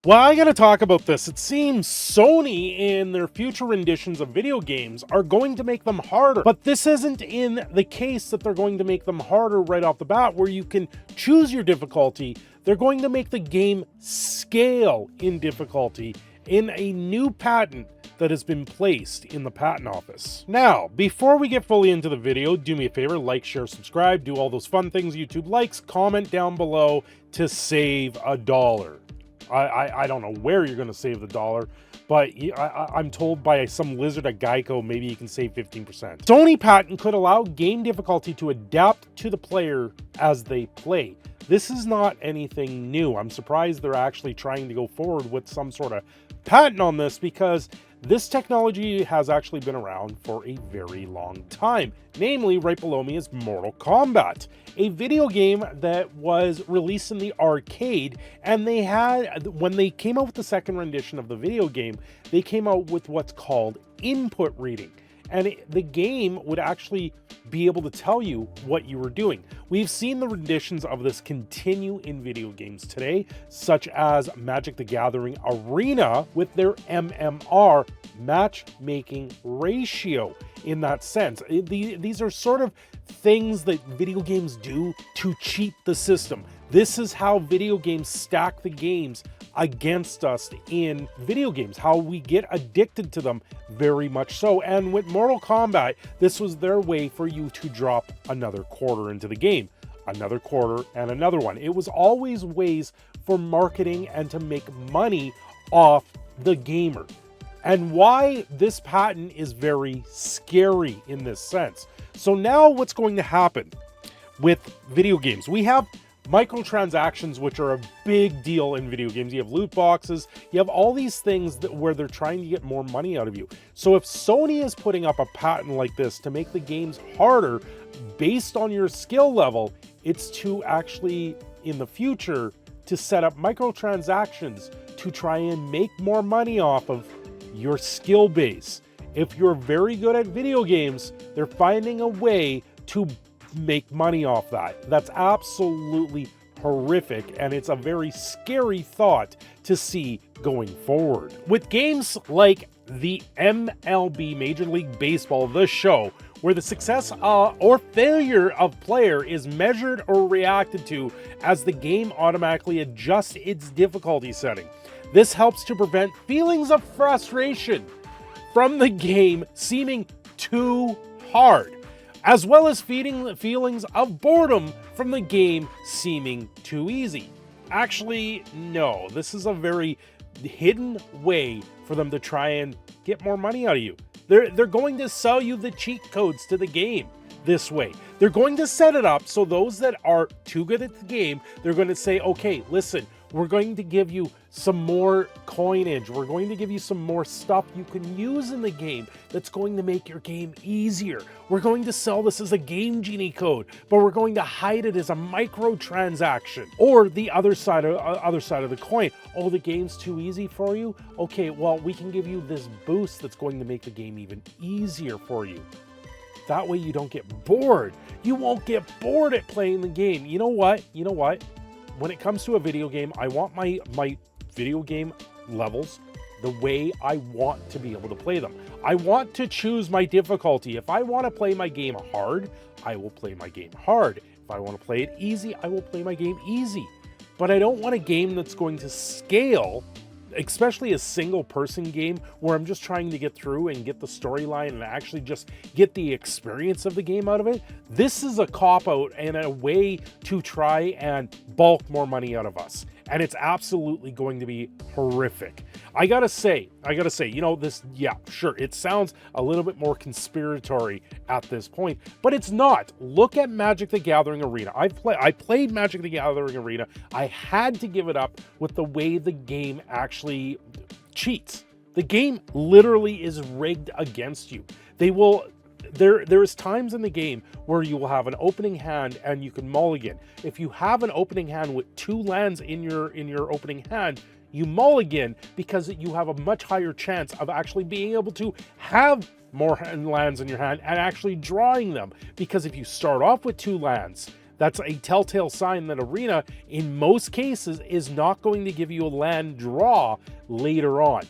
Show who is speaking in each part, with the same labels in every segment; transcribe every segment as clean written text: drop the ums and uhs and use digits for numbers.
Speaker 1: Well, I gotta talk about this. It seems Sony, in their future renditions of video games, are going to make them harder. But this isn't in the case that they're going to make them harder right off the bat, where you can choose your difficulty. They're going to make the game scale in difficulty in a new patent that has been placed in the patent office. Now, before we get fully into the video, do me a favor, like, share, subscribe, do all those fun things YouTube likes, comment down below to save $1. I don't know where you're going to save the dollar, but I'm told by some lizard at Geico, maybe you can save 15%. Sony patent could allow game difficulty to adapt to the player as they play. This is not anything new. I'm surprised they're actually trying to go forward with some sort of patent on this, because this technology has actually been around for a very long time. Namely, right below me is Mortal Kombat, a video game that was released in the arcade, and they had, when they came out with the second rendition of the video game, they came out with what's called input reading. And the game would actually be able to tell you what you were doing. We've seen the renditions of this continue in video games today, such as Magic the Gathering Arena with their MMR, matchmaking ratio. In that sense, these are sort of things that video games do to cheat the system. This is how video games stack the games against us in video games, how we get addicted to them, very much so. And with Mortal Kombat, this was their way for you to drop another quarter into the game, another quarter and another one. It was always ways for marketing and to make money off the gamer. And why this patent is very scary in this sense. So now what's going to happen with video games? We have microtransactions, which are a big deal in video games. You have loot boxes, you have all these things where they're trying to get more money out of you. So if Sony is putting up a patent like this to make the games harder based on your skill level, it's to actually, in the future, to set up microtransactions to try and make more money off of your skill base. If you're very good at video games, they're finding a way to make money off that. That's absolutely horrific, and it's a very scary thought to see going forward. With games like the MLB, Major League Baseball, the show, where the success or failure of player is measured or reacted to as the game automatically adjusts its difficulty setting. This helps to prevent feelings of frustration from the game seeming too hard, as well as feeding feelings of boredom from the game seeming too easy. Actually, no, this is a very hidden way for them to try and get more money out of you. They're going to sell you the cheat codes to the game this way. They're going to set it up so those that are too good at the game, they're going to say, okay, listen, we're going to give you some more coinage. We're going to give you some more stuff you can use in the game that's going to make your game easier. We're going to sell this as a Game Genie code, but we're going to hide it as a microtransaction. Or the other side of the coin. Oh, the game's too easy for you? Okay, well, we can give you this boost that's going to make the game even easier for you. That way you don't get bored. You won't get bored at playing the game. You know what? When it comes to a video game, I want my video game levels the way I want to be able to play them. I want to choose my difficulty. If I want to play my game hard, I will play my game hard. If I want to play it easy, I will play my game easy. But I don't want a game that's going to scale, especially a single person game where I'm just trying to get through and get the storyline and actually just get the experience of the game out of it. This is a cop-out and a way to try and bulk more money out of us. And it's absolutely going to be horrific. I gotta say, you know, this, yeah, sure, it sounds a little bit more conspiratory at this point, but it's not. Look at Magic the Gathering Arena. I played Magic the Gathering Arena. I had to give it up with the way the game actually cheats. The game literally is rigged against you. They will... There is times in the game where you will have an opening hand and you can mulligan. If you have an opening hand with 2 lands in your opening hand, you mulligan because you have a much higher chance of actually being able to have more lands in your hand and actually drawing them. Because if you start off with 2 lands, That's a telltale sign that Arena, in most cases, is not going to give you a land draw later on.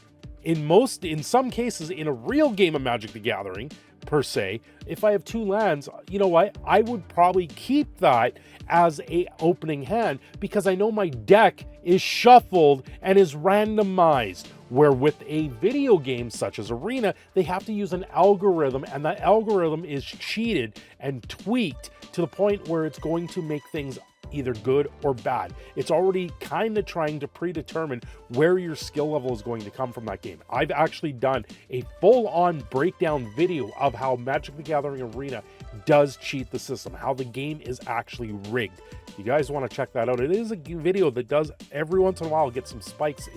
Speaker 1: In some cases, in a real game of Magic the Gathering, per se, if I have 2 lands, you know what? I would probably keep that as a opening hand because I know my deck is shuffled and is randomized. Where with a video game such as Arena, they have to use an algorithm, and that algorithm is cheated and tweaked to the point where it's going to make things either good or bad. It's already kind of trying to predetermine where your skill level is going to come from that game. I've actually done a full-on breakdown video of how Magic the Gathering Arena does cheat the system, how the game is actually rigged. You guys want to check that out. It is a video that does every once in a while get some spikes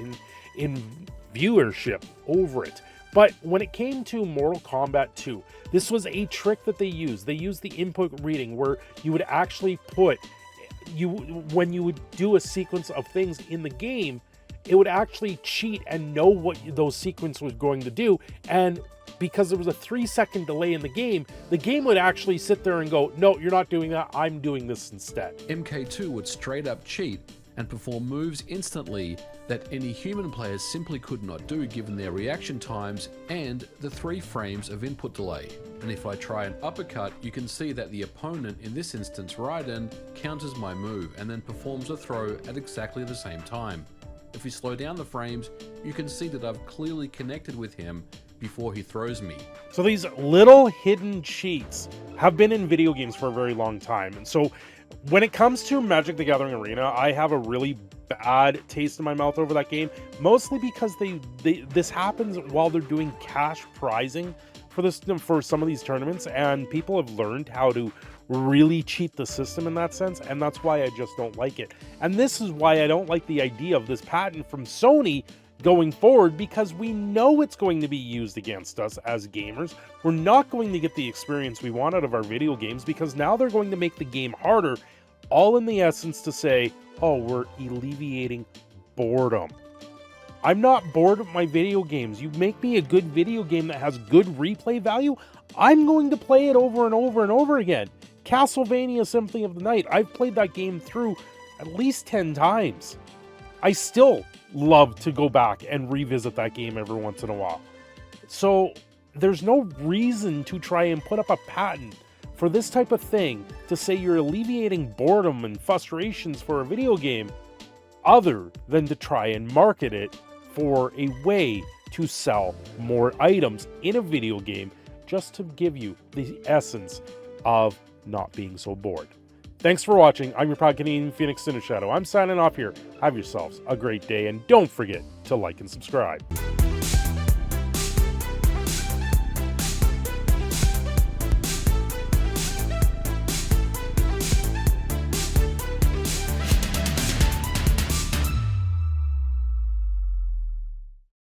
Speaker 1: in viewership over it. But when it came to Mortal Kombat 2, this was a trick that they used. They used the input reading where you would actually put when you would do a sequence of things in the game, it would actually cheat and know what those sequences was going to do. And because there was a 3-second delay in the game would actually sit there and go, no, you're not doing that, I'm doing this instead.
Speaker 2: MK2 would straight up cheat and perform moves instantly that any human players simply could not do given their reaction times and the 3 frames of input delay. And if I try an uppercut, you can see that the opponent, in this instance Raiden, counters my move and then performs a throw at exactly the same time. If we slow down the frames, you can see that I've clearly connected with him before he throws me.
Speaker 1: So these little hidden cheats have been in video games for a very long time. And so when it comes to Magic the Gathering Arena, I have a really bad taste in my mouth over that game, mostly because this happens while they're doing cash prizing for some of these tournaments, and people have learned how to really cheat the system in that sense, and that's why I just don't like it. And this is why I don't like the idea of this patent from Sony going forward, because we know it's going to be used against us as gamers. We're not going to get the experience we want out of our video games because now they're going to make the game harder, all in the essence to say, oh, we're alleviating boredom. I'm not bored of my video games. You make me a good video game that has good replay value, I'm going to play it over and over and over again. Castlevania Symphony of the Night, I've played that game through at least 10 times. I still love to go back and revisit that game every once in a while. So there's no reason to try and put up a patent for this type of thing to say you're alleviating boredom and frustrations for a video game, other than to try and market it for a way to sell more items in a video game, just to give you the essence of not being so bored. Thanks for watching. I'm your Proud Canadian Phoenix Cineshadow. I'm signing off here. Have yourselves a great day, and don't forget to like and subscribe.